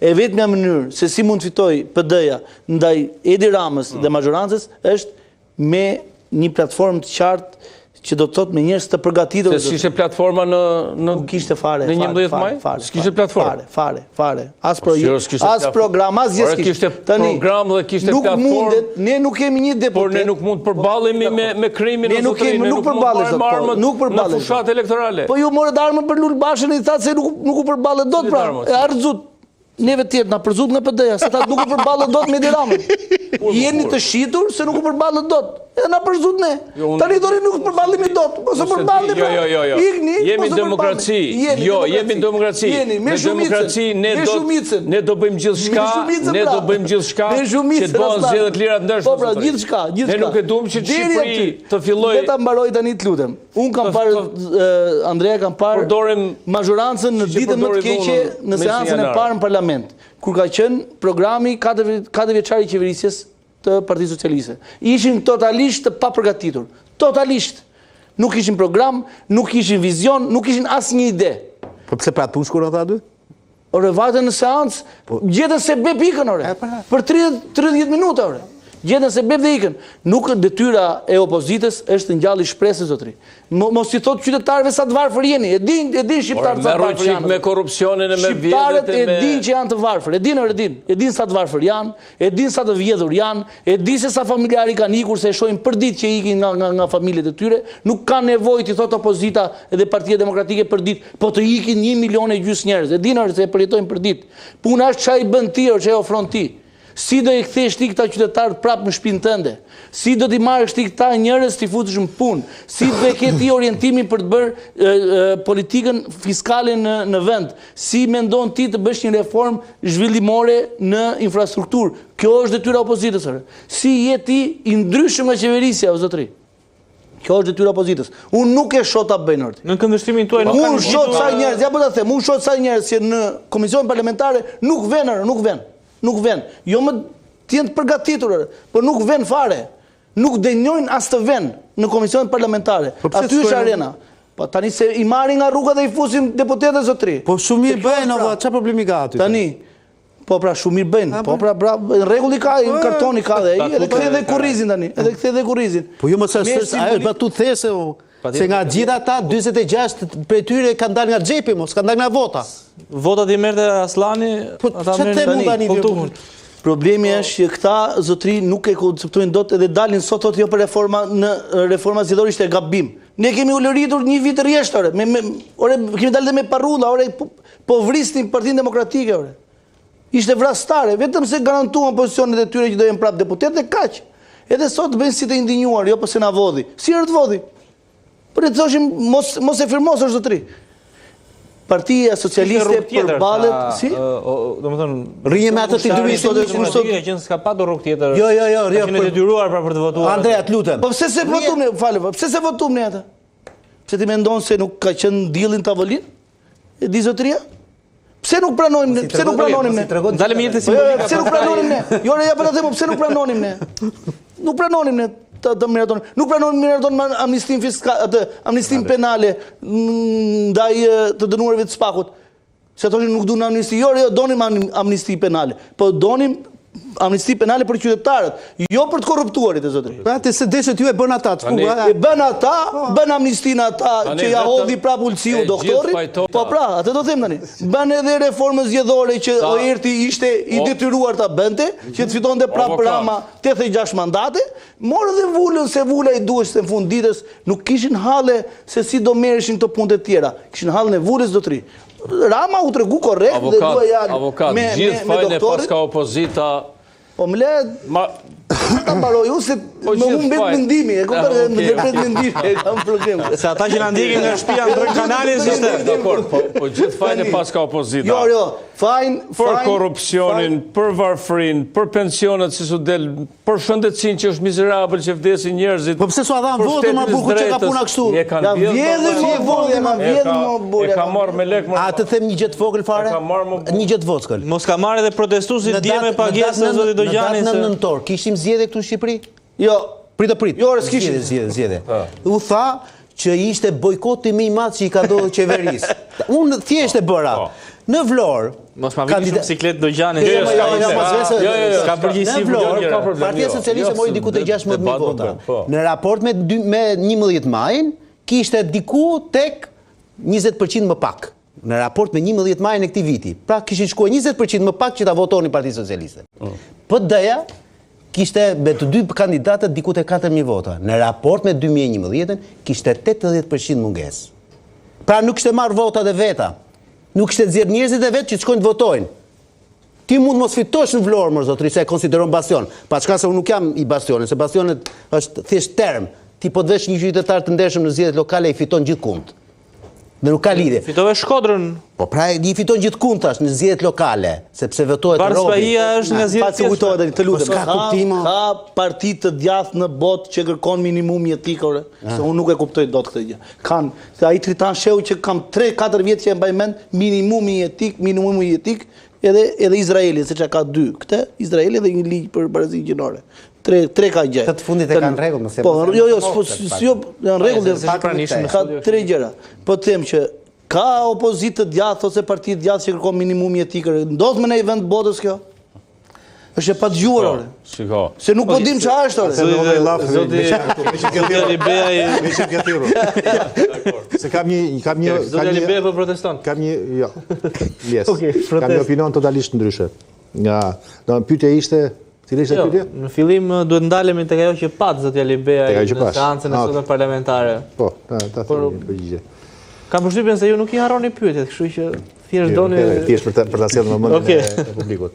E vetmja mënyrë se si mund të fitoj PD-ja ndaj Edi Ramës dhe majorancës është me një platformë të qartë që do të thotë me njerëz të përgatitur. Se s'kishte platforma në kishte fare. Në 11 maj? S'kishte platformë. Fare. As program, as gjë s'kishte. Kishte program dhe kishte platformë. Ne nuk kemi një deputet. Por ne nuk mund të përballemi me krimin ne nuk përballemi. Nuk përballemi. Në fushat elektorale. Po ju morët armën për Lulbashën i thatë se nuk u përballet dot pra. E arrzut. Neve tjerë na përzut nga PD-ja, se ta nuk u përballet dot me Edi Ramën. Jeni të shitur se nuk u përballet dot. Edhe na përzut ne. Tani doni nuk përballemi dot. Ose përballemi. Jo. Jemi në demokraci. Jo, jemi në demokraci. Në demokraci ne do bëjmë gjithçka, që të bëhen zgjedhje të lira të ndershme. Po pra, gjithçka. Ne nuk e duam që Shqipëri të fillojë. Le ta mbaroj tani të lutem. Un kam parë Andrea kam parë majorancën në ditën më të keqe në seancën e parë në parlament, kur ka qenë programi 4 vjeçari i qeverisjes të Partisë Socialiste. Ishin totalisht të papërgatitur. Totalisht. Nuk kishin program, nuk kishin vizion, nuk kishin asnjë ide. Po pse pra tu shkuan ata aty? Ore vajtën në seancë, gjetën se bep ikën ore. Për 30 minuta ore. Gjetën se bep dhe ikën. Nuk detyra e opozitës është të ngjalli shpresën zotëri. Mos i thot qytetarëve sa të varfër jeni. E din shqiptarët sa të varfër janë. Me korrupsionin e me vjedhjet Shqiptarët e din që janë të varfër. E din sa të varfër janë, e din sa të vjedhur janë, e din se sa familjari kanë ikur, se e shohin përdit që ikin nga familjet e tyre. Nuk kanë nevojë të thot opozita edhe Partia Demokratike përdit, po të ikin 1,5 milion njerëz. E din se e përjetojnë përdit. Puna është çfarë i bën ti, çfarë ofron ti. Si do i kthesh ti këta qytetarët prapë në shtëpinë tënde? Si do t'i marrësh ti këta njerëz t'i futësh në punë? Si do e ke ti orientimin për të bërë politikën fiskale në vend? Si mendon ti të bësh një reformë zhvillimore në infrastrukturë? Kjo është detyra opozitës. Si je ti i ndryshëm nga qeverisja, o zotëri? Kjo është detyra opozitës. Unë nuk e shoh ta bëjnë orti. Në këndvështrimin tuaj nuk kanë. Unë shoh sa njerëz, ja po ta them, unë shoh sa njerëz që në komisionin parlamentare nuk vjen. Nuk vjen. Jo më t'jenë të përgatitur, por nuk vjen fare. Nuk denjojnë as të vjen në komisionet parlamentare. Aty është arena. Po tani se i marrin nga rruga dhe i fusin deputetët zotëri. Po shumë mirë bëjnë, çfarë problemi ka aty? Tani, po pra shumë mirë bëjnë. Po pra, në rregull i ka, në kartoni ka dhe ai, edhe kthej dhe kurrizin tani. Edhe kthej dhe kurrizin. Po jo më sa ajo është tu thesë se nga gjitha ata 46 prej tyre kanë dalë nga xhepi, mos kanë dalë nga vota. Votat i merrte Aslani, ata merren tani. Problemi është që këta zotëri nuk e konceptojnë dot edhe dalin sot thotë jo për reforma në reforma zgjedhore ishte gabim. Ne kemi ulëritur një vit rresht ore. Ore kemi dalë me parrulla, ore po vrisnin Partinë Demokratike ore. Ishte vrastare, vetëm se garantuan pozicionet e tyre që do jenë prapë deputetë kaq. Edhe sot bëjnë si të indinjuar, jo pse na vodhi. Si është vodhi? Por e thoshim mos e firmosësh zotëri. Partia Socialiste përballet si? Domethënë rrinë me atë të dy sot ka qenë s'ka patur rrugë tjetër. Jo. Kemi detyruar për të votuar. Andrea, të lutem. Po pse se votum ne, pse se votum ne atë? Pse ti mendon se nuk ka qenë dillin tavolinë? E di zotëria? Pse nuk pranonim ne? Pse nuk pranonim ne? Ndalemi jetë simbolike. Pse nuk pranonim ne? Jo, ja po ta them, pse nuk pranonim ne? Nuk pranonim ne të miraton. Nuk pranonim miraton me amnistin fiskal, amnistin penale ndaj të dënuarve të Spakut. Se thoshin nuk duan amnisti. Jo, donim amnisti penale. Po donim amnisti penale për qytetarët, jo për të korruptuarit e zotëri. Pra të se deshet ju e bën ata të fuga. E bën ata, bën amnistin ata që ja hodhi prapë ulësiu doktorit. Po pra, atë do them tani. Bën edhe reformën zgjedhore që Oerti ishte i detyruar ta bënte, që të fitonte prapë Rama 86 mandate, morë dhe vulën se vula i duheshte në fund ditës, nuk kishin halle se si do merreshin këto punë të tjera. Kishin hallën e vulës zotëri. Rama u tregu korrekt dhe dua janë avokat, gjithë fajnë e paska opozita. Po më le ta mbaroj unë se më humbet mendimi, e kuptoj, më humbet mendimi, kam problem. Se ata që na ndjekin nga shtëpia ndër kanalin ishte. Dakor, po gjithë fajnë e paska opozita. Jo, fajn për korrupsionin, për varfërinë, për pensionet si su del, për shëndetësinë që është mizerabël që vdesin njerëzit. Po pse s'u dhan votën më bukur që ka puna kështu? Ja vjedhën më votën, ma vjedhën më burë. E ka marrë me lek më. A të them një gjë të vogël fare? Një gjë të vockël. Mos ka marrë edhe protestuesit dje me pagesën e zotit Dojani. Në nëntor, kishim zgjedhje këtu në Shqipëri? Jo. Prit. Jo, s'kishim zgjedhje. U tha që ishte bojkoti më i madh që i ka ndodhur qeverisë. Unë thjesht e bëra. Në Vlorë, mos ma vini shumë siklet do gjani. Ka përgjithësi në Vlorë, Partia Socialiste mori diku të 16.000 vota. Në raport me 11 majin, kishte diku tek 20% më pak. Në raport me 11 majin e këtij viti. Pra kishin shkuar 20% më pak që ta votoni Partia Socialiste. PD-ja kishte me të dy kandidatët diku te 4.000 vota. Në raport me 2011 kishte 80% mungesë. Pra nuk kishte marrë votat e veta. Nuk kishte nxjerr njerëzit e vet që të shkojnë të votojnë. Ti mund mos fitosh në Vlorë, më zotëri, se e konsideron bastion. Pa çka se unë nuk jam i bastionit, se bastionet është thjesht term. Ti po të vesh një qytetar të ndershëm në zgjedhjet lokale i fiton gjithkund. Dhe nuk ka lidhje. Fitove Shkodrën. Po pra i fiton gjithkund tash në zgjedhjet lokale, sepse votohet Robi. Barspahia është nga zgjedhjet. Pasi kujtohet të lutem. Ka kuptim. Ka parti të djathtë në botë që kërkon minimum jetik, se unë nuk e kuptoj dot këtë gjë. Kan, se ai Tritan Shehu që kam 3-4 vjet që e mbaj mend, minimumi jetik, edhe Izraeli, siç ka 2. Këtë Izraeli dhe një ligj për barazinë gjinore. 3 ka gjë. Këtë fundit e kanë rregull, mos e. Po, jo, janë rregull, ka 3 gjëra. Po të them që ka opozitë të djathtë ose parti të djathtë që kërkon minimum jetik. Ndodh më në një vend botës kjo? Është e padjuar ore. Shiko. Se nuk po dim çfarë është ore. Se kam një Zoti Libe po proteston. Kam një Kam një opinion totalisht ndryshe. Nga, do pyetja ishte, cila ishte pyetja? Në fillim duhet ndalemi tek ajo që pat Zoti Libeja në seancën e sotme parlamentare. Po, ta themi përgjigje. Kam përshtypjen se ju nuk i harroni pyetjet, kështu që thjesht doni thjesht për ta sjellë në mendjen e publikut.